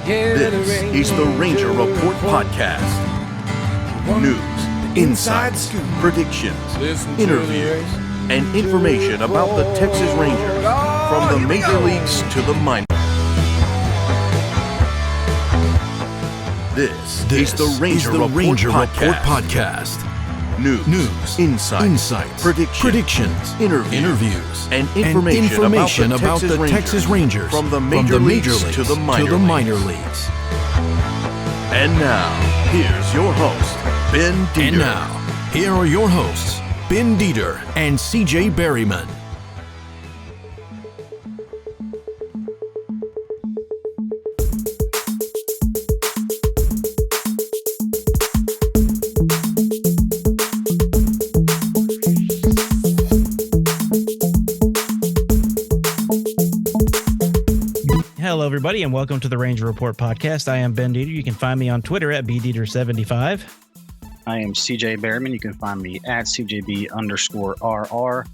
This is the Ranger Report Podcast. News, insights, predictions, interviews, and information about the Texas Rangers from the major leagues to the minors. This is the Ranger Report Podcast. News, insights, predictions, interviews, and information about the Texas Rangers from the major leagues to the minor leagues. And now, here's your host, Ben Dieter. And now, here are your hosts, Ben Dieter and CJ Berryman. Hello, everybody, and welcome to the Ranger Report Podcast. I am Ben Dieter. You can find me on Twitter at BDieter75. I am CJ Berryman. You can find me at CJB_RR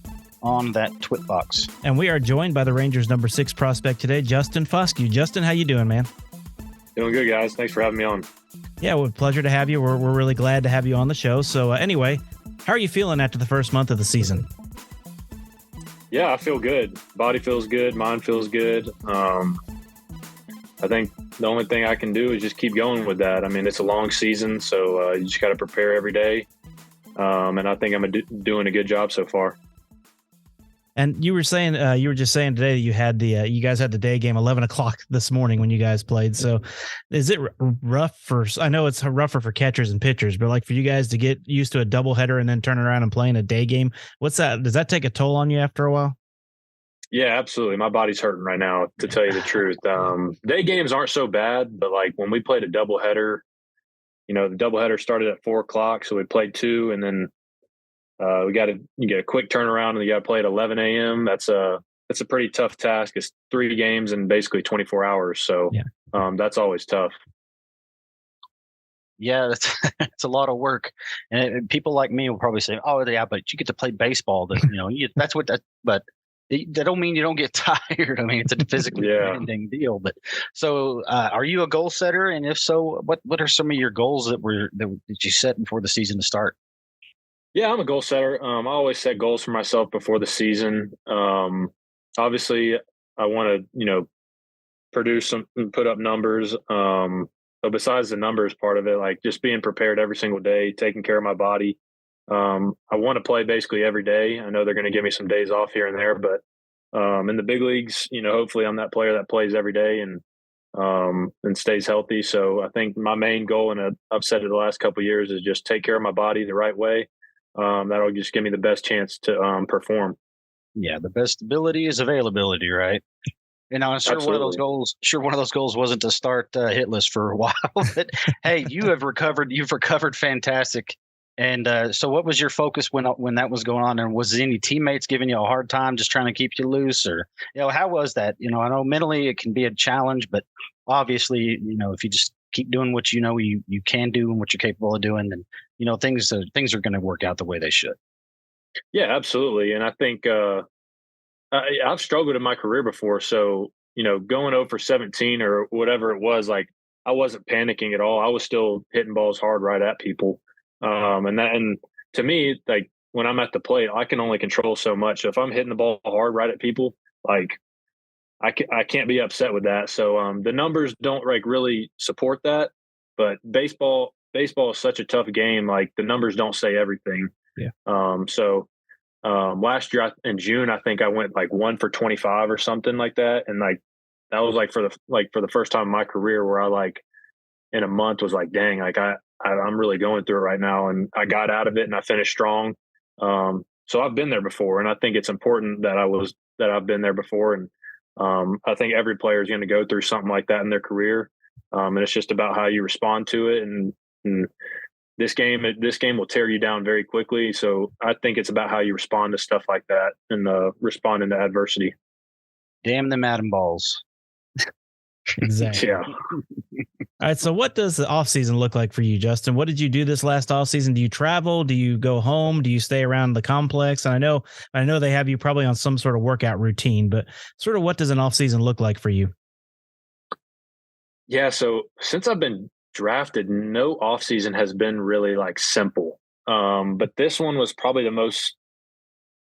on that twit box. And we are joined by the Rangers' number 6 prospect today, Justin Foscue. Justin, how you doing, man? Doing good, guys. Thanks for having me on. Yeah, well, pleasure to have you. We're really glad to have you on the show. So anyway, how are you feeling after the first month of the season? Yeah, I feel good. Body feels good. Mind feels good. I think the only thing I can do is just keep going with that. I mean, it's a long season, so you just got to prepare every day. And I think I'm doing a good job so far. And you were saying, you were just saying today that you had you guys had the day game 11 o'clock this morning when you guys played. So is it rough I know it's rougher for catchers and pitchers, but like for you guys to get used to a doubleheader and then turn around and playing a day game, does that take a toll on you after a while? Yeah, absolutely. My body's hurting right now, to tell you the truth. Day games aren't so bad, but like when we played a doubleheader, the doubleheader started at 4 o'clock. So we played 2 and then you get a quick turnaround and you got to play at 11 a.m. That's a pretty tough task. It's 3 games in basically 24 hours. So yeah. That's always tough. Yeah, it's a lot of work. And people like me will probably say, oh, yeah, but you get to play baseball. But that don't mean you don't get tired. I mean, it's a physically demanding deal. But so, are you a goal setter? And if so, what are some of your goals that you set before the season to start? Yeah, I'm a goal setter. I always set goals for myself before the season. Obviously, I want to produce put up numbers. But besides the numbers part of it, like just being prepared every single day, taking care of my body. I want to play basically every day. I know they're going to give me some days off here and there, but in the big leagues, hopefully I'm that player that plays every day and stays healthy. So I think my main goal, and I've said it the last couple of years, is just take care of my body the right way. That'll just give me the best chance to perform. Yeah, the best ability is availability, right? And I'm sure one of those goals wasn't to start hitless for a while. But hey, you've recovered fantastic. And so what was your focus when that was going on? And was any teammates giving you a hard time just trying to keep you loose? Or, how was that? I know mentally it can be a challenge, but obviously, if you just keep doing what you can do and what you're capable of doing, then, things are going to work out the way they should. Yeah, absolutely. And I think I've struggled in my career before. So, going 0 for 17 or whatever it was, like I wasn't panicking at all. I was still hitting balls hard right at people. And to me, like when I'm at the plate, I can only control so much. So if I'm hitting the ball hard right at people, like I can't be upset with that. So the numbers don't really support that. But baseball is such a tough game. Like the numbers don't say everything. Yeah. Last year in June, I think I went 1 for 25 or something like that, and that was for the first time in my career where I in a month was dang, I'm really going through it right now, and I got out of it and I finished strong. So I've been there before, and I think it's important that I've been there before. And I think every player is going to go through something like that in their career. And it's just about how you respond to it. And this game will tear you down very quickly. So I think it's about how you respond to stuff like that and responding to adversity. Damn them atom balls. Exactly. Yeah. All right. So what does the offseason look like for you, Justin? What did you do this last offseason? Do you travel? Do you go home? Do you stay around the complex? And I know they have you probably on some sort of workout routine, but sort of what does an offseason look like for you? Yeah. So since I've been drafted, no off season has been really like simple. But this one was probably the most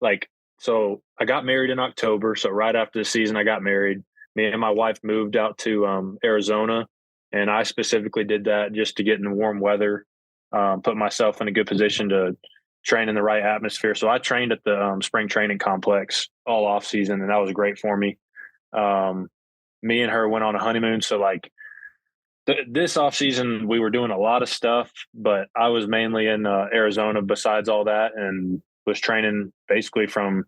like, so I got married in October. So right after the season, I got married. Me and my wife moved out to Arizona, and I specifically did that just to get in the warm weather, put myself in a good position to train in the right atmosphere. So I trained at the spring training complex all off season, and that was great for me. Me and her went on a honeymoon. So like this off season, we were doing a lot of stuff, but I was mainly in Arizona besides all that, and was training basically from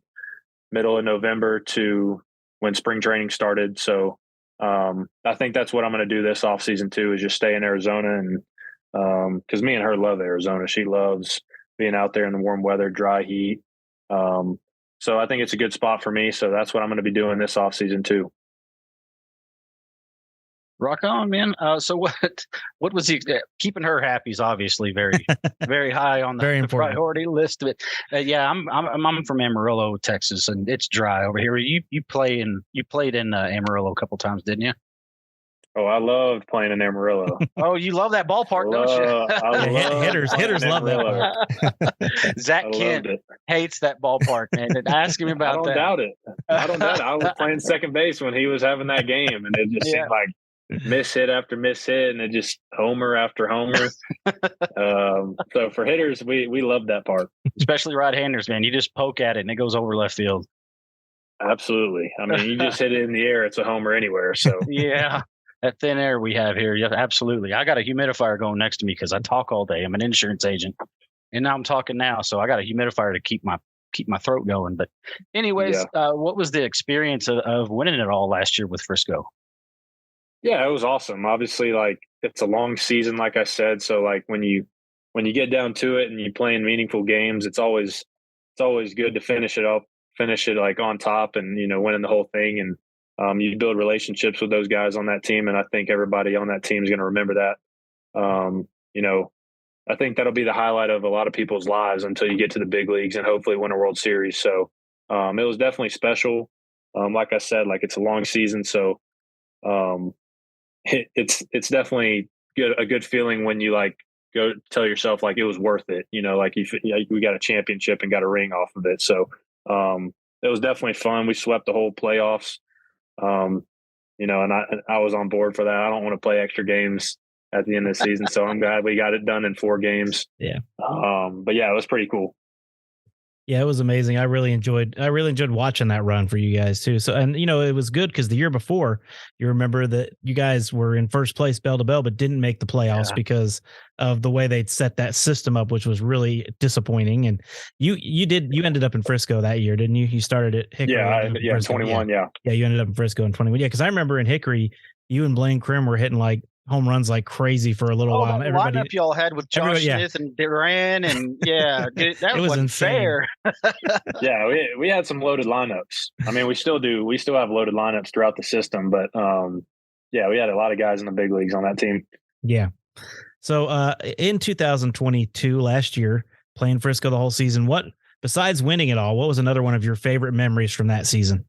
middle of November to when spring training started. So I think that's what I'm going to do this off season too, is just stay in Arizona. And because me and her love Arizona. She loves being out there in the warm weather, dry heat. So I think it's a good spot for me. So that's what I'm going to be doing this off season too. Rock on, man. So what was he keeping her happy is obviously very, very high on the priority list. But yeah, I'm from Amarillo, Texas, and it's dry over here. You played in Amarillo a couple times, didn't you? Oh, I loved playing in Amarillo. Oh, you love that ballpark, don't you? Hitters love that ballpark. Zach Kent hates that ballpark, man. And ask him about that. I don't doubt it. I was playing second base when he was having that game, and it just seemed like miss hit after miss hit, and it just homer after homer. So for hitters, we love that park, especially right-handers, man. You just poke at it and it goes over left field. Absolutely. I mean, you just hit it in the air, it's a homer anywhere. So yeah, that thin air we have here. Yeah, absolutely. I got a humidifier going next to me because I talk all day. I'm an insurance agent, and now I'm talking now, so I got a humidifier to keep my throat going. But anyways, what was the experience of winning it all last year with Frisco? Yeah, it was awesome. Obviously, like it's a long season, like I said. So like when you get down to it and you play in meaningful games, it's always good to finish it like on top and, winning the whole thing. And you build relationships with those guys on that team. And I think everybody on that team is going to remember that. I think that'll be the highlight of a lot of people's lives until you get to the big leagues and hopefully win a World Series. So it was definitely special. Like I said, like it's a long season. So it's definitely a good feeling when you like go tell yourself like it was worth it, like we got a championship and got a ring off of it. So it was definitely fun. We swept the whole playoffs, and I was on board for that. I don't want to play extra games at the end of the season, so I'm glad we got it done in 4 games. Yeah. But yeah, it was pretty cool. Yeah, it was amazing. I really enjoyed watching that run for you guys too. So, and it was good because the year before, you remember that you guys were in first place bell to bell, but didn't make the playoffs because of the way they'd set that system up, which was really disappointing. And you ended up in Frisco that year, didn't you? You started at Hickory. Yeah, 21. Yeah, you ended up in Frisco in 21. Yeah, because I remember in Hickory, you and Blaine Krim were hitting like home runs like crazy for a little while. The lineup y'all had with Josh Smith and Duran, and dude, that was unfair. Yeah, we had some loaded lineups. I mean, we still do. We still have loaded lineups throughout the system, but we had a lot of guys in the big leagues on that team. Yeah. So in 2022, last year, playing Frisco the whole season, what besides winning it all, what was another one of your favorite memories from that season?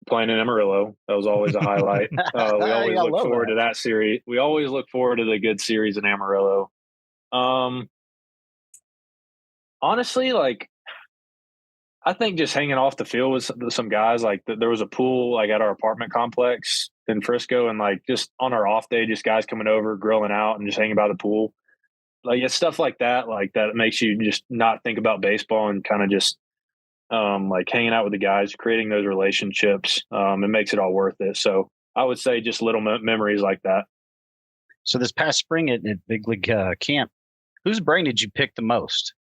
Playing in Amarillo, that was always a highlight. We always look forward to that series. We always look forward to the good series in Amarillo. Honestly, like I think just hanging off the field with some guys. Like there was a pool like at our apartment complex in Frisco, and like just on our off day, just guys coming over, grilling out, and just hanging by the pool. Like it's stuff like that makes you just not think about baseball and kind of just like hanging out with the guys, creating those relationships. It makes it all worth it. So I would say just little memories like that. So this past spring at Big League camp, whose brain did you pick the most?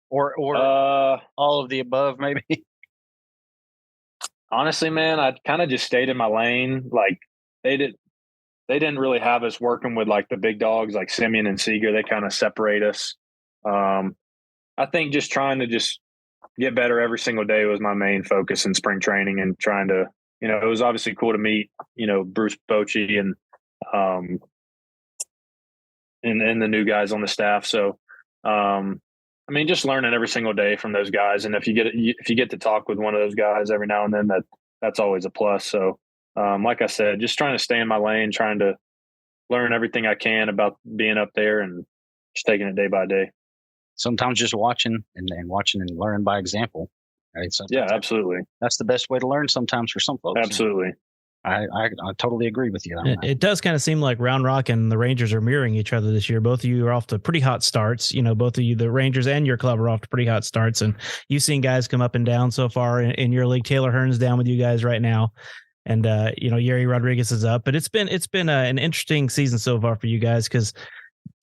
or all of the above, maybe? Honestly, man, I kind of just stayed in my lane. Like they didn't really have us working with like the big dogs like Simeon and Seager. They kind of separate us. I think just trying to just get better every single day was my main focus in spring training, and trying to, it was obviously cool to meet, Bruce Bochy and the new guys on the staff. So, I mean, just learning every single day from those guys. And if you get to talk with one of those guys every now and then, that's always a plus. So, like I said, just trying to stay in my lane, trying to learn everything I can about being up there and just taking it day by day. Sometimes just watching and learn by example. Right? Yeah, absolutely. That's the best way to learn sometimes for some folks. Absolutely. I totally agree with you on that. It does kind of seem like Round Rock and the Rangers are mirroring each other this year. Both of you are off to pretty hot starts. Both of you, the Rangers and your club, are off to pretty hot starts. And you've seen guys come up and down so far in your league. Taylor Hearn's down with you guys right now. And, Yeri Rodriguez is up. But it's been an interesting season so far for you guys because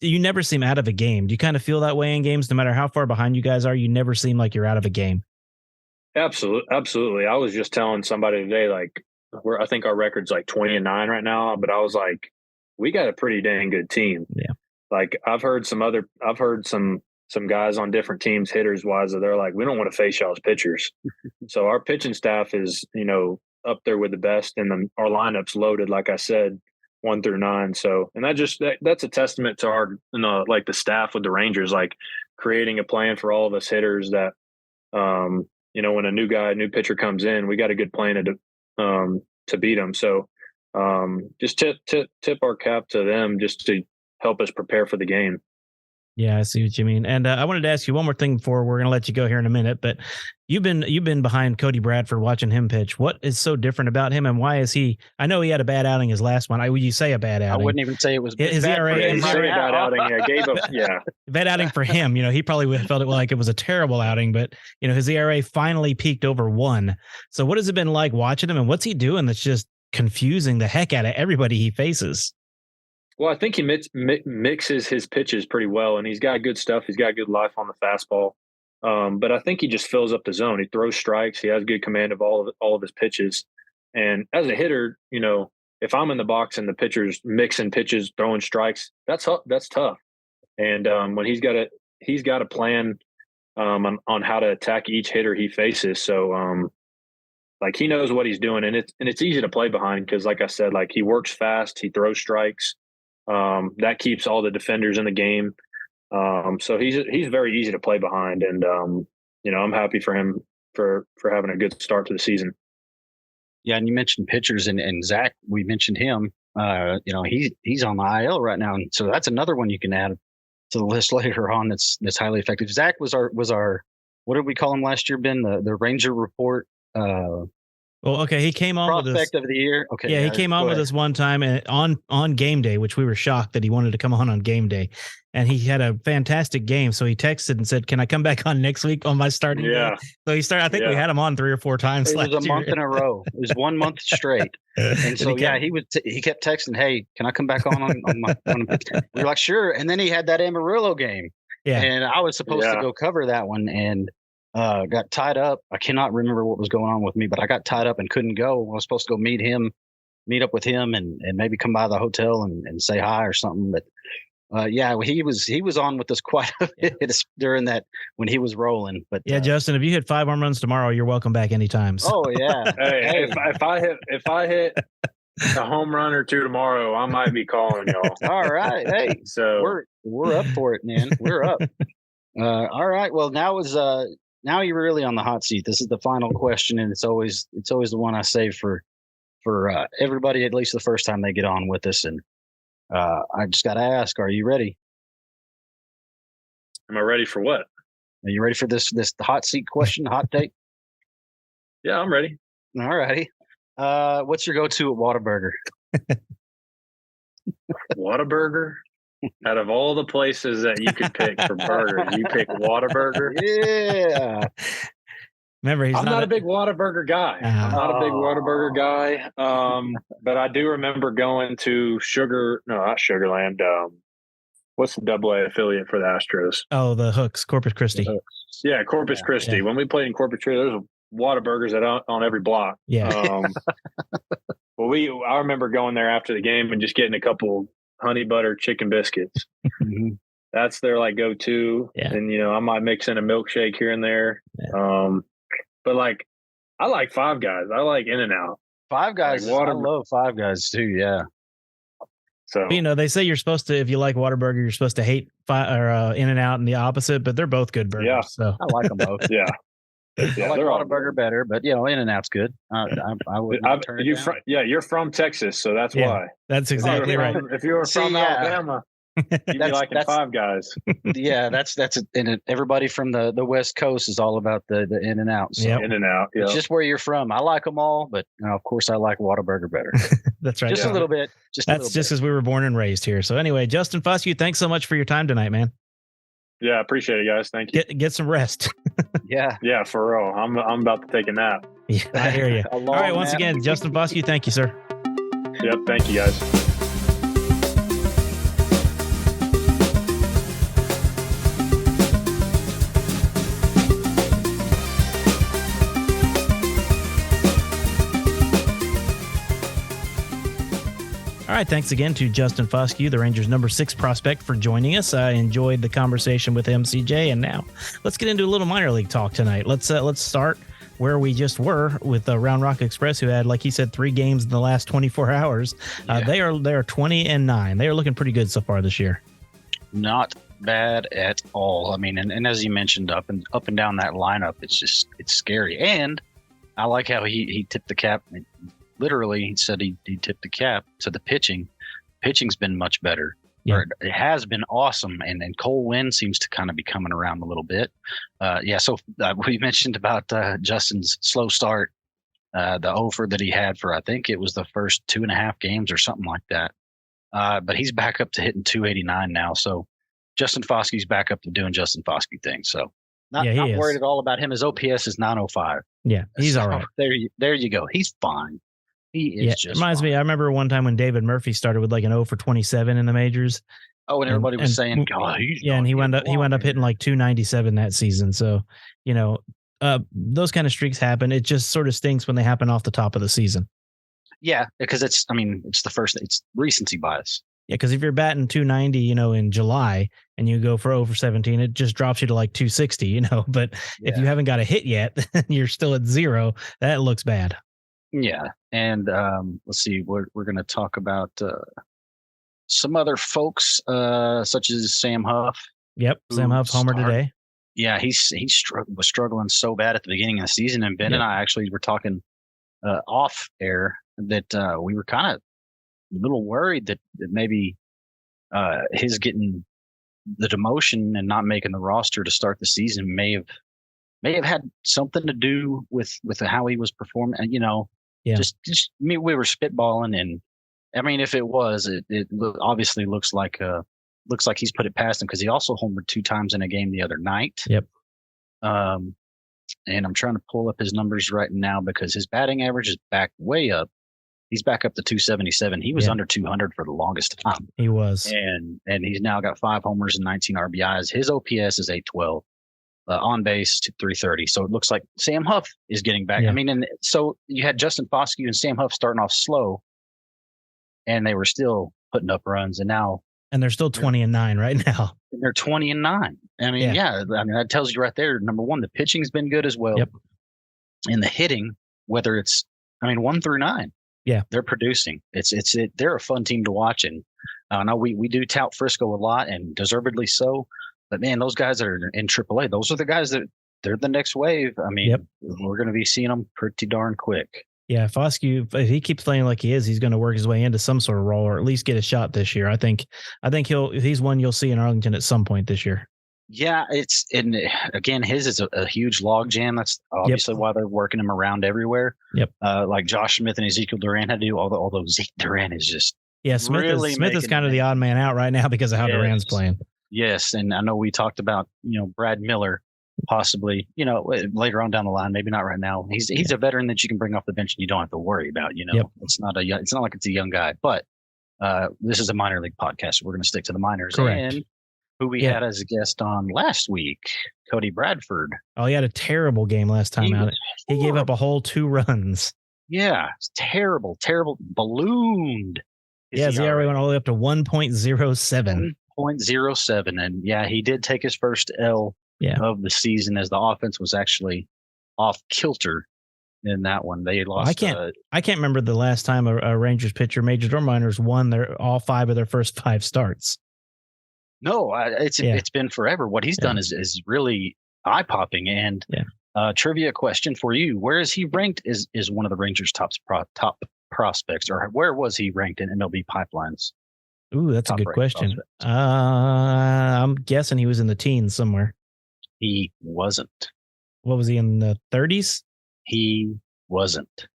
you never seem out of a game. Do you kind of feel that way in games? No matter how far behind you guys are, you never seem like you're out of a game. Absolutely. I was just telling somebody today, like, I think our record's like 20-9 right now, but I was like, we got a pretty dang good team. Yeah. Like I've heard some guys on different teams, hitters wise, that they're like, we don't want to face y'all as pitchers. So our pitching staff is, up there with the best, and our lineup's loaded, like I said, 1 through 9. So, and that's a testament to our, like the staff with the Rangers, like creating a plan for all of us hitters that, when a new pitcher comes in, we got a good plan to beat them. So just tip our cap to them just to help us prepare for the game. Yeah, I see what you mean. And I wanted to ask you one more thing before we're going to let you go here in a minute, but you've been behind Cody Bradford watching him pitch. What is so different about him, and why is he? I know he had a bad outing his last one. Would you say a bad outing? I wouldn't even say it was his ERA. Bad outing. I gave up. Yeah, bad outing for him. He probably would have felt it like it was a terrible outing, but his ERA finally peaked over 1. So what has it been like watching him, and what's he doing that's just confusing the heck out of everybody he faces? Well, I think he mixes his pitches pretty well, and he's got good stuff. He's got good life on the fastball. But I think he just fills up the zone. He throws strikes. He has good command of all of his pitches. And as a hitter, if I'm in the box and the pitcher's mixing pitches, throwing strikes, that's tough. And when he's got a plan on how to attack each hitter he faces. So like he knows what he's doing, and it's easy to play behind because, like I said, like he works fast, he throws strikes. That keeps all the defenders in the game. So he's very easy to play behind, and I'm happy for him for having a good start to the season. Yeah, and you mentioned pitchers, and Zach, we mentioned him. He's on the IL right now, and so that's another one you can add to the list later on. That's highly effective. Zach was our what did we call him last year, Ben? The Ranger Report. Well, okay, he came on with us. Prospect of the year. Okay, yeah, he came on with us one time on game day, which we were shocked that he wanted to come on game day, and he had a fantastic game. So he texted and said, "Can I come back on next week on my starting day?" So he started. I think we had him on 3 or 4 times. It was a month in a row. It was 1 month straight. And so he kept texting, "Hey, can I come back on my?" We were like, "Sure." And then he had that Amarillo game. Yeah, and I was supposed to go cover that one, and got tied up. I cannot remember what was going on with me, but I got tied up and couldn't go. I was supposed to go meet up with him and maybe come by the hotel and say hi or something. But he was on with us quite a bit during that when he was rolling. But Justin, if you hit 5 home runs tomorrow, you're welcome back anytime. So. Oh yeah. Hey, if I hit a home run or 2 tomorrow, I might be calling y'all. All right. Hey, so we're up for it, man. We're up. All right. Well, now you're really on the hot seat. This is the final question, and it's always the one I save for everybody, at least the first time they get on with us. And I just got to ask, are you ready? Am I ready for what? Are you ready for this hot seat question, hot take? Yeah, I'm ready. All righty. What's your go-to at Whataburger? Whataburger? Out of all the places that you could pick for burgers, you pick Whataburger? Yeah. Remember, I'm not a big Whataburger guy. But I do remember going to not Sugarland. What's the AA affiliate for the Astros? Oh, the Hooks, Corpus Christi. Yeah, Corpus Christi. Yeah. When we played in Corpus Christi, there's Whataburgers on every block. Yeah. I remember going there after the game and just getting a couple honey butter chicken biscuits. Mm-hmm. That's their like go-to. Yeah. And I might mix in a milkshake here and there. Yeah. But like I like Five Guys. I like In-N-Out. Five Guys. I love Five Guys too. Yeah. So but, they say you're supposed to, if you like Whataburger, you're supposed to hate In-N-Out and the opposite, but they're both good burgers. Yeah. So I like them both. yeah. I like Whataburger better, but In-N-Out's good. I would turn it down. You're from Texas, so that's why. That's exactly right. If you were from Alabama, you'd be liking Five Guys. Yeah, that's and everybody from the West Coast is all about the In-N-Out. So In-N-Out. Yeah. It's just where you're from. I like them all, but of course I like Whataburger better. That's right. Just a little bit. That's just because we were born and raised here. So anyway, Justin Foscue, thanks so much for your time tonight, man. Yeah, appreciate it, guys. Thank you. Get some rest. Yeah, for real. I'm about to take a nap. Yeah, I hear you. All right, once again, Justin Foscue, thank you, sir. Yep, thank you, guys. All right, thanks again to Justin Foscue, the Rangers' number 6 prospect, for joining us. I enjoyed the conversation with him, CJ, and now let's get into a little minor league talk tonight. Let's start where we just were with Round Rock Express, who had, like he said, 3 games in the last 24 hours. They are 20-9. They are looking pretty good so far this year. Not bad at all. I mean, and as you mentioned, up and down that lineup, it's scary. And I like how he tipped the cap. Literally, he said he tipped the cap to the pitching. Pitching's been much better. Yeah. Or it has been awesome. And Cole Winn seems to kind of be coming around a little bit. So we mentioned about Justin's slow start, the over that he had for, I think it was the first 2.5 games or something like that. But he's back up to hitting 289 now. So Justin Foscue's back up to doing Justin Foscue things. So not worried at all about him. His OPS is 905. Yeah, he's all right. There you go. He's fine. He is just reminds fine. me, I remember one time when David Murphy started with like an 0 for 27 in the majors. Oh, and everybody was saying, God, and he wound up hitting like 297 that season. So, those kind of streaks happen. It just sort of stinks when they happen off the top of the season. Yeah, because it's recency bias. Yeah, because if you're batting 290, in July and you go for 0 for 17, it just drops you to like 260, But if you haven't got a hit yet, you're still at 0. That looks bad. Yeah, and let's see, we're going to talk about some other folks, such as Sam Huff. Yep, Sam Huff, homer today. Yeah, he was struggling so bad at the beginning of the season, and Ben and I actually were talking off air that we were kind of a little worried that maybe his getting the demotion and not making the roster to start the season may have had something to do with how he was performing. And we were spitballing, and I mean, if it was, it obviously looks like he's put it past him, because he also homered 2 times in a game the other night. Yep. And I'm trying to pull up his numbers right now because his batting average is back way up. He's back up to 277. He was under 200 for the longest time. He was. And he's now got 5 homers and 19 RBIs. His OPS is 812. On base to 330. So it looks like Sam Huff is getting back. Yeah. I mean, and so you had Justin Foscue and Sam Huff starting off slow, and they were still putting up runs, and they're still 20-9 right now. They're 20-9. I mean, that tells you right there. Number one, the pitching's been good as well. Yep. And the hitting, whether it's 1 through 9. Yeah, they're producing. They're a fun team to watch, and I know we do tout Frisco a lot, and deservedly so. But man, those guys that are in AAA, those are the guys that they're the next wave. I mean, we're going to be seeing them pretty darn quick. Yeah, Foscue, if he keeps playing like he is, he's going to work his way into some sort of role, or at least get a shot this year. I think he's one you'll see in Arlington at some point this year. Yeah, again, his is a huge log jam. That's obviously why they're working him around everywhere. Yep. Like Josh Smith and Ezekiel Duran had to do, although Zeke Duran is just Smith is kind of the odd man out right now because of how Duran's playing. Yes, and I know we talked about Brad Miller possibly later on down the line, maybe not right now. He's a veteran that you can bring off the bench and you don't have to worry about. It's not like it's a young guy, but this is a minor league podcast, so we're going to stick to the minors. Correct. And who we had as a guest on last week, Cody Bradford. Oh, he had a terrible game last time out. He gave up a whole 2 runs. Yeah, it's terrible, ballooned. His ERA went all the way up to 1.07. 0.07, and he did take his first L of the season, as the offense was actually off kilter in that one. They lost. I can't remember the last time a Rangers pitcher, majors or minors, won all 5 of their first 5 starts. No, it's been forever. What he's done is really eye popping. And trivia question for you: where is he ranked? Is one of the Rangers' top prospects, or where was he ranked in MLB pipelines? Ooh, that's a good question. I'm guessing he was in the teens somewhere. He wasn't. What was he, in the 30s? He wasn't.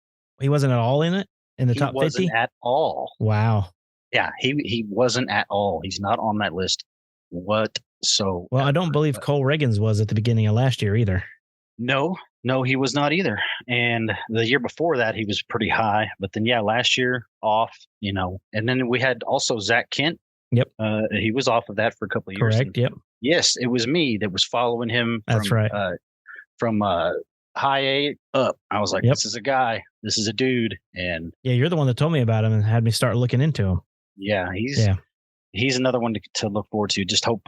He wasn't at all in it? In the top 50? He wasn't at all. Wow. Yeah, he wasn't at all. He's not on that list whatsoever. Well, I don't believe Cole Riggins was at the beginning of last year either. No, he was not either. And the year before that, he was pretty high. But then, last year, off, And then we had also Zach Kent. Yep. He was off of that for a couple of years. Correct, yep. Yes, it was me that was following him. That's right. From high A up. I was like, This is a guy. This is a dude. And yeah, you're the one that told me about him and had me start looking into him. Yeah, he's another one to look forward to. Just hope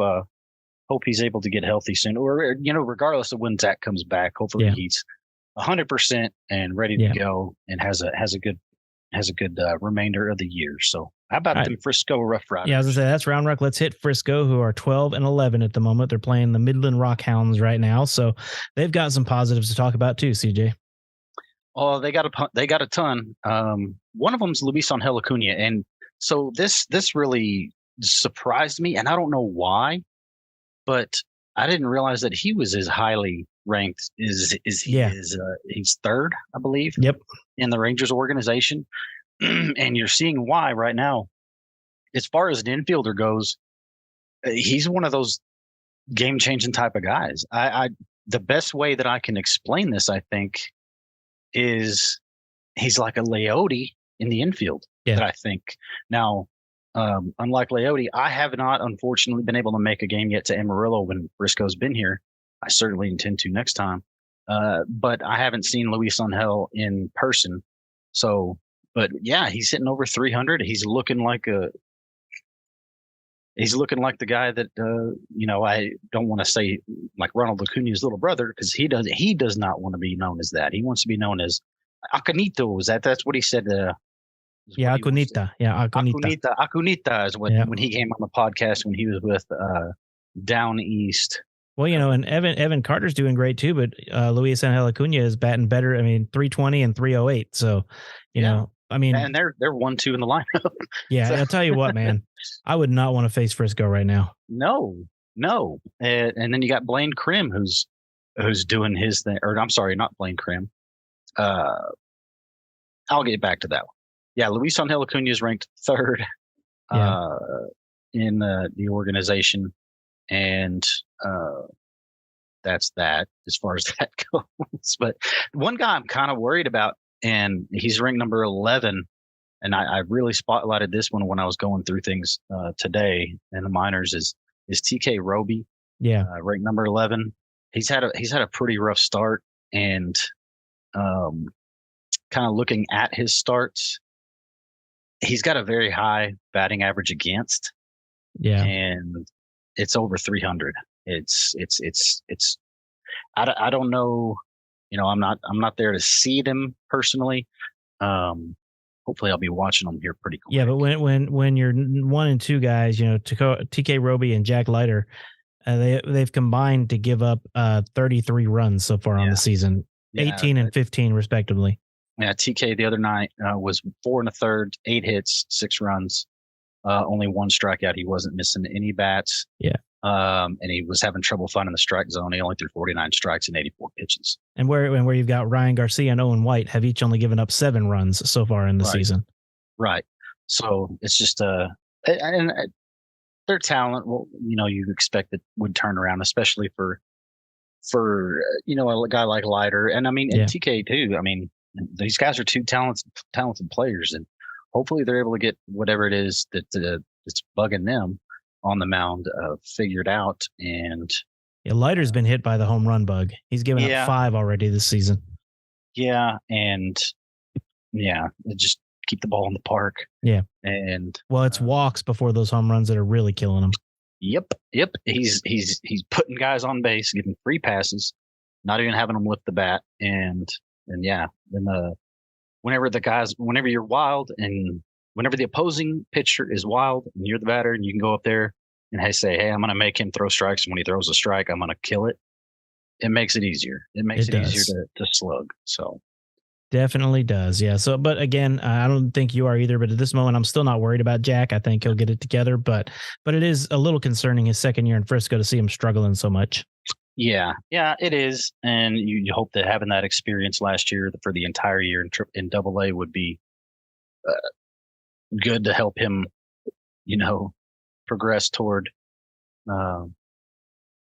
he's able to get healthy soon, or regardless of when Zach comes back, hopefully he's 100% and ready to go and has a good remainder of the year. So how about them Frisco Rough Riders? Yeah, I was gonna say, that's Round Rock. Let's hit Frisco, who are 12-11 at the moment. They're playing the Midland Rockhounds right now, so they've got some positives to talk about too. CJ. Oh, they got a ton. One of them's Luis Angel Acuna, and so this really surprised me, and I don't know why, but I didn't realize that he was as highly ranked as he is. He's third, I believe. Yep. In the Rangers organization, and you're seeing why right now. As far as an infielder goes, he's one of those game-changing type of guys. The best way that I can explain this, I think, is he's like a Leote in the infield. Yeah. That I think now. Unlike Leote, I have not, unfortunately, been able to make a game yet to Amarillo when Frisco's been here. I certainly intend to next time. But I haven't seen Luis Angel in person. So, but yeah, he's hitting over 300. He's looking like the guy that, I don't want to say like Ronald Acuna's little brother, because he does not want to be known as that. He wants to be known as Acanito. That's what he said. Yeah, Acunita. Yeah, Acunita. Acunita is when he came on the podcast when he was with Down East. Well, and Evan Carter's doing great too, but Luis Angel Acuna is batting better. I mean, 320 and 308. So, and they're 1-2 in the lineup. Yeah, so. I'll tell you what, man, I would not want to face Frisco right now. No. And then you got Blaine Krim, who's doing his thing. Or I'm sorry, not Blaine Krim. I'll get back to that one. Yeah, Luis Angel Acuna is ranked third in the organization, and that's that as far as that goes. But one guy I'm kind of worried about, and he's ranked number 11, and I really spotlighted this one when I was going through things today in the minors, is TK Roby. Yeah, ranked number 11. He's had a pretty rough start, and kind of looking at his starts, he's got a very high batting average against. Yeah. And it's over 300. I don't know, I'm not there to see them personally. Hopefully I'll be watching them here pretty quick. Yeah, but when you're 1 and 2 guys, TK Roby and Jack Leiter, they've combined to give up 33 runs so far on the season, 18 and 15 respectively. Yeah, TK the other night was 4 1/3, 8 hits, 6 runs, only 1 strikeout. He wasn't missing any bats. Yeah. And he was having trouble finding the strike zone. He only threw 49 strikes in 84 pitches. And where you've got Ryan Garcia and Owen White have each only given up 7 runs so far in the season. Right. So it's just and their talent, well, you expect it would turn around, especially for a guy like Leiter, and and TK too. These guys are 2 talented players, and hopefully they're able to get whatever it is that's bugging them on the mound figured out. And Leiter's been hit by the home run bug. He's given up 5 already this season. Yeah, and just keep the ball in the park. Yeah, and it's walks before those home runs that are really killing him. Yep. He's putting guys on base, giving free passes, not even having them lift the bat, and And yeah, then whenever you're wild and whenever the opposing pitcher is wild and you're the batter and you can go up there and say, hey, I'm going to make him throw strikes. And when he throws a strike, I'm going to kill it. It makes it easier. It makes it easier to slug. So definitely does. Yeah. So, but again, I don't think you are either, but at this moment, I'm still not worried about Jack. I think he'll get it together, but it is a little concerning his second year in Frisco to see him struggling so much. Yeah, it is. And you hope that having that experience last year for the entire year in AA would be good to help him, progress toward,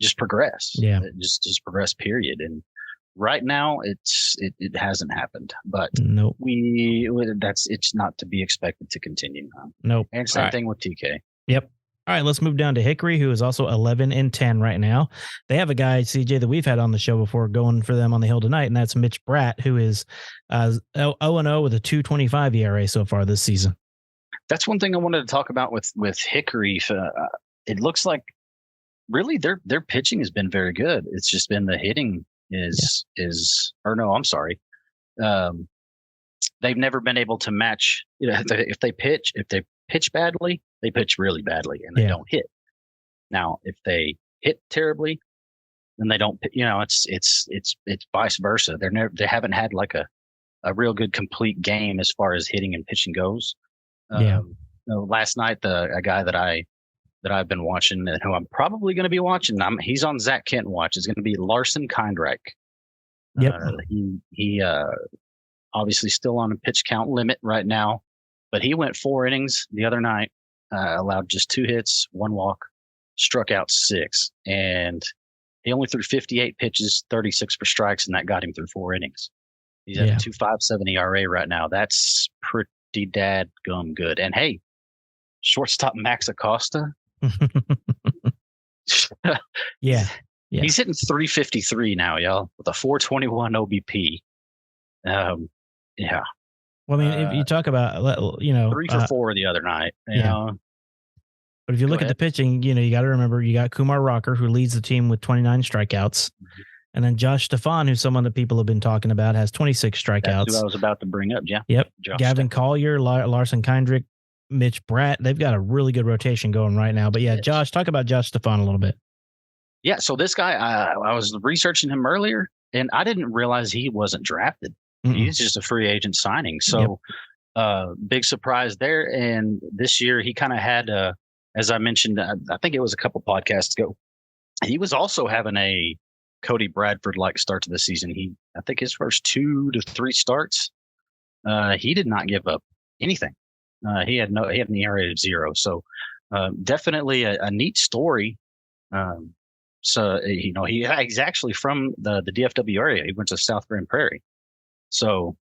just progress. Yeah. Just progress, period. And right now it hasn't happened, but nope. It's not to be expected to continue. Nope. And same thing with TK. Yep. All right, let's move down to Hickory, who is also 11-10 right now. They have a guy, CJ, that we've had on the show before going for them on the hill tonight, and that's Mitch Bratt, who is 0-0 with a 2.25 ERA so far this season. That's one thing I wanted to talk about with Hickory. It looks like really their pitching has been very good. It's just been the hitting they've never been able to match. If they pitch badly, they pitch really badly and they don't hit. Now, if they hit terribly, then they don't. It's vice versa. They haven't had like a real good complete game as far as hitting and pitching goes. Last night, a guy that I've been watching and who I'm probably going to be watching, he's on Zach Kent watch. Is going to be Larson Kindreich. Yep. He obviously still on a pitch count limit right now, but he went 4 innings the other night, allowed just 2 hits, 1 walk, struck out 6, and he only threw 58 pitches, 36 for strikes, and that got him through 4 innings. He's at a 2.57 ERA right now. That's pretty dadgum good. And hey, shortstop Max Acosta. Yeah. He's hitting 353 now, y'all, with a 421 OBP. Yeah. Well, I mean, if you talk about, 3 for 4 the other night, you know. But if you look at the pitching, you got to remember you got Kumar Rocker, who leads the team with 29 strikeouts. Mm-hmm. And then Josh Stefan, who's someone that people have been talking about, has 26 strikeouts. That's who I was about to bring up, yeah. Yep. Josh Gavin Stefan. Collier, Larson Kindreich, Mitch Bratt. They've got a really good rotation going right now. But yeah, Josh, talk about Josh Stefan a little bit. Yeah, so this guy, I was researching him earlier, and I didn't realize he wasn't drafted. Mm-mm. He's just a free agent signing. So big surprise there. And this year he kind of had, as I mentioned, I think it was a couple podcasts ago, he was also having a Cody Bradford-like start to the season. I think his first 2 to 3 starts, he did not give up anything. He had an ERA of 0. So definitely a neat story. So he's actually from the DFW area. He went to South Grand Prairie. So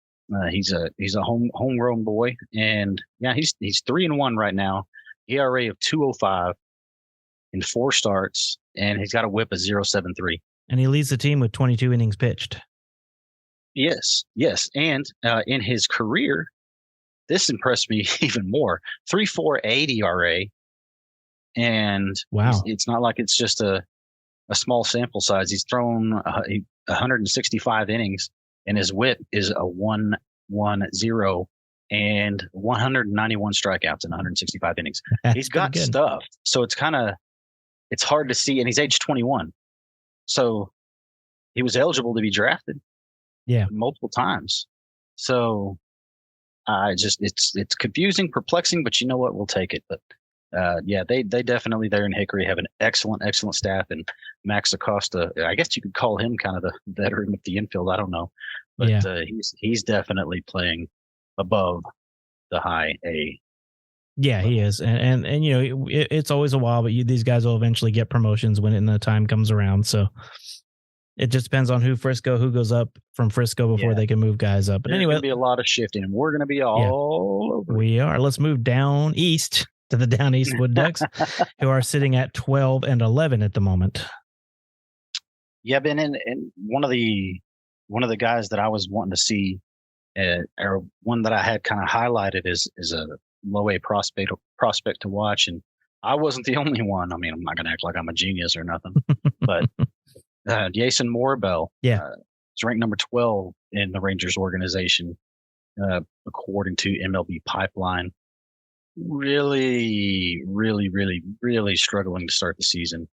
he's a homegrown boy, and he's 3-1 right now. ERA of 2.05 in 4 starts, and he's got a WHIP of 0.73. And he leads the team with 22 innings pitched. Yes. And in his career, this impressed me even more. 3.48 ERA. And wow, it's not like it's just a small sample size. He's thrown 165 innings, and his WHIP is a 1.10 and 191 strikeouts in 165 innings. He's got stuff. So it's hard to see. And he's age 21. So he was eligible to be drafted multiple times. So it's confusing, perplexing, but you know what? We'll take it. But they definitely there in Hickory have an excellent staff. And Max Acosta, I guess you could call him kind of the veteran of the infield. I don't know. But he's definitely playing above the high A. Yeah, he is. And it's always a while, but these guys will eventually get promotions when the time comes around. So it just depends on who goes up from Frisco before they can move guys up. But There's anyway, going to be a lot of shifting, and we're going to be all over. We are. Let's move down east to the Down East Wood Ducks, who are sitting at 12-11 at the moment. Yeah, Ben, and one of the guys that I was wanting to see, or one that I had kind of highlighted is a low A prospect to watch, and I wasn't the only one. I mean, I'm not going to act like I'm a genius or nothing, but Jason Morbell, He's ranked number 12 in the Rangers organization, according to MLB Pipeline. Really, really, really, really struggling to start the season.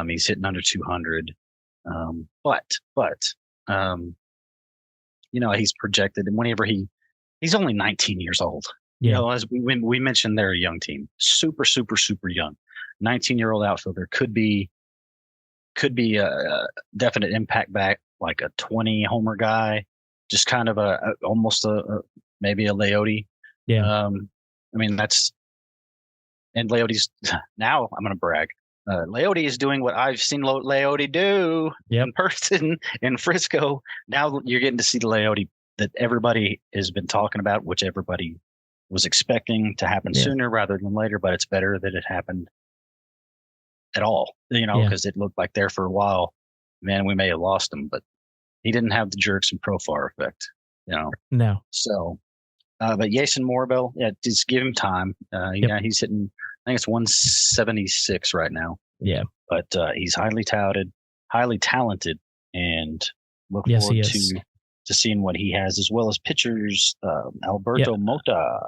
He's hitting under 200. But he's projected, and whenever he's only 19 years old. Yeah. As we mentioned, they're a young team, super, super, super young. 19-year-old outfielder could be a definite impact back, like a 20 homer guy, just kind of almost maybe a Leote. Yeah. And Leote's now. I'm going to brag. Leote is doing what I've seen Leote do in person in Frisco. Now you're getting to see the Leote that everybody has been talking about, which everybody was expecting to happen sooner rather than later, but it's better that it happened at all, because it looked like there for a while, man, we may have lost him, but he didn't have the jerks and Profar effect, No. So, but Jason Morabel, just give him time. He's hitting, I think it's 176 right now. Yeah. But he's highly touted, highly talented, and look forward to seeing what he has, as well as pitchers, Alberto Mota.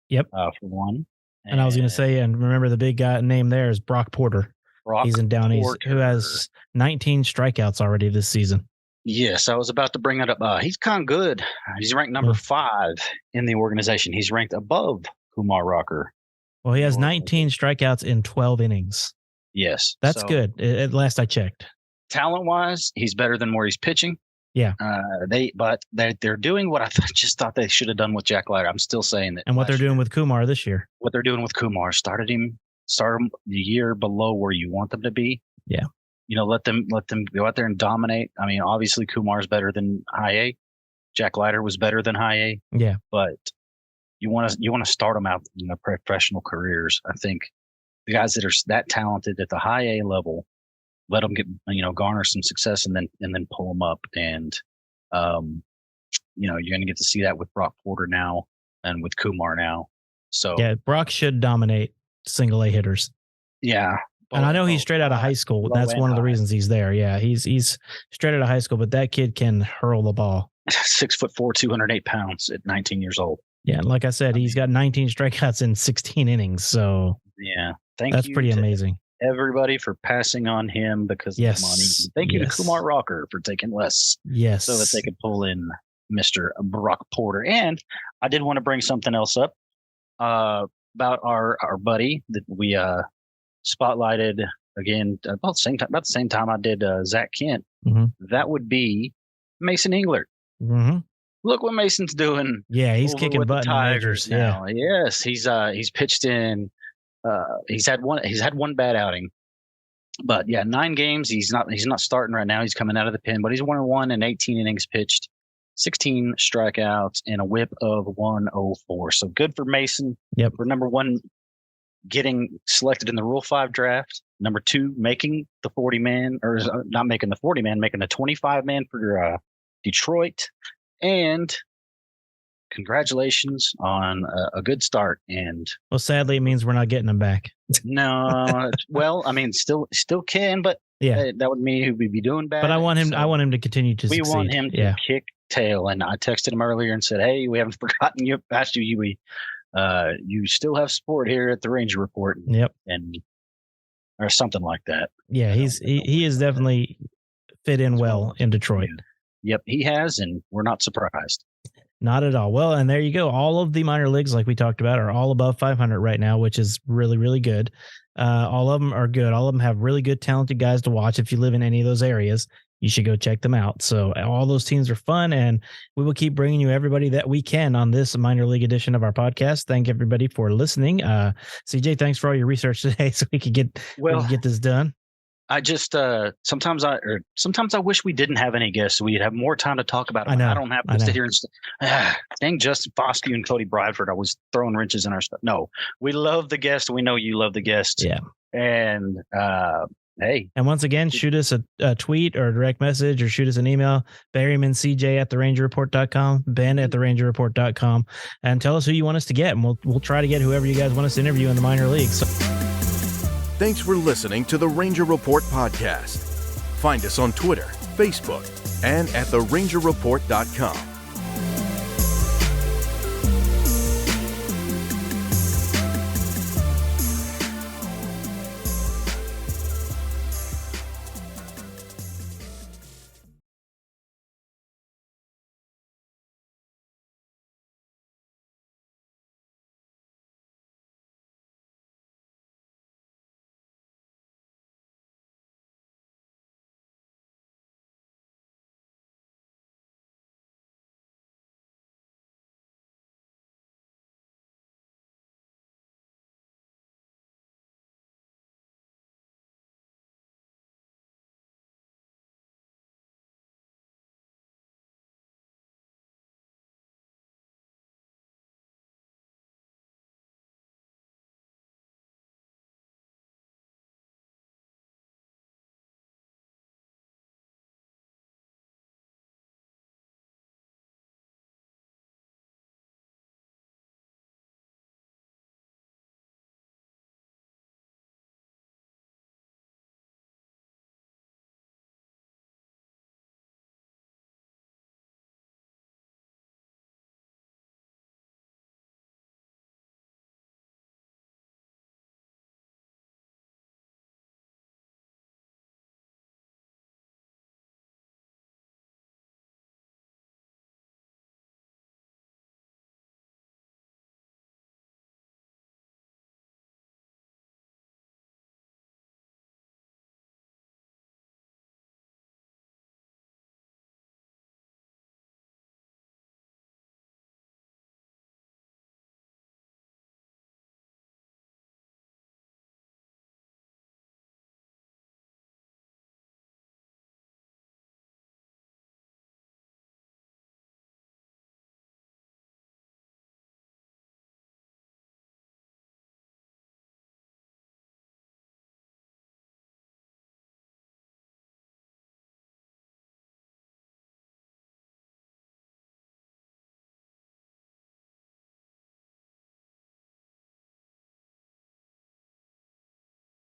Yep. For one. And I was going to say, and remember the big guy name there is Brock Porter. He's in Downey's, who has 19 strikeouts already this season. Yes, I was about to bring that up. He's kind of good. He's ranked number 5 in the organization. He's ranked above Kumar Rocker. Well, he has 19 strikeouts in 12 innings. Yes. That's good. At last I checked. Talent-wise, he's better than where he's pitching. Yeah. They're doing what I just thought they should have done with Jack Leiter. I'm still saying that. And what they're doing with Kumar this year. What they're doing with Kumar. Start him the year below where you want them to be. Yeah. Let them go out there and dominate. I mean, obviously Kumar's better than high A. Jack Leiter was better than high A. Yeah. But you want to start them out in their professional careers. I think the guys that are that talented at the high A level, let them get, garner some success and then pull them up. And, you're going to get to see that with Brock Porter now and with Kumar now. So yeah, Brock should dominate single A hitters. Yeah. And I know he's straight out of high school. That's one of the reasons he's there. Yeah. He's straight out of high school, but that kid can hurl the ball. 6'4", 208 pounds at 19 years old. Yeah. And like I said, he's got 19 strikeouts in 16 innings. So yeah, that's pretty amazing. Everybody for passing on him because of the money. Thank you to Kumar Rocker for taking less. Yes. So that they could pull in Mr. Brock Porter. And I did want to bring something else up about our buddy that we spotlighted again about the same time I did Zach Kent. Mm-hmm. That would be Mason Englert. Mm-hmm. Look what Mason's doing. Yeah, he's kicking butt in Tigers now. Yeah. Yes, he's pitched in. He's had one bad outing, but 9 games. He's not starting right now. He's coming out of the pen, but he's 1-1 in 18 innings pitched, 16 strikeouts, and a whip of 104. So good for Mason. Yep. For number 1, getting selected in the Rule 5 draft. Number 2, making the 40-man, or not making the 40-man, making the 25-man for Detroit. And congratulations on a good start. And well, sadly, it means we're not getting him back. No, well, I mean, still can, but that would mean he would be doing bad. But I want him to continue to succeed. We want him to kick tail. And I texted him earlier and said, "Hey, we haven't forgotten you. Asked you. You still have support here at the Ranger Report." Yep, or something like that. Yeah, he is definitely fit in well in Detroit. Yep, he has, and we're not surprised. Not at all. Well, and there you go. All of the minor leagues, like we talked about, are all above 500 right now, which is really, really good. All of them are good. All of them have really good, talented guys to watch. If you live in any of those areas, you should go check them out. So all those teams are fun, and we will keep bringing you everybody that we can on this minor league edition of our podcast. Thank everybody for listening. CJ, thanks for all your research today so we could get this done. I just sometimes I wish we didn't have any guests so we'd have more time to talk about it. I don't have to sit here and dang Justin Foscue and Cody Bradford. I was throwing wrenches in our stuff. No, we love the guest. We know you love the guest. Yeah. And hey. And once again, shoot us a tweet or a direct message or shoot us an email, BerrymanCJ@therangerreport.com, Ben@therangerreport.com, and tell us who you want us to get. And we'll try to get whoever you guys want us to interview in the minor leagues. So. Thanks for listening to the Ranger Report podcast. Find us on Twitter, Facebook, and at therangerreport.com.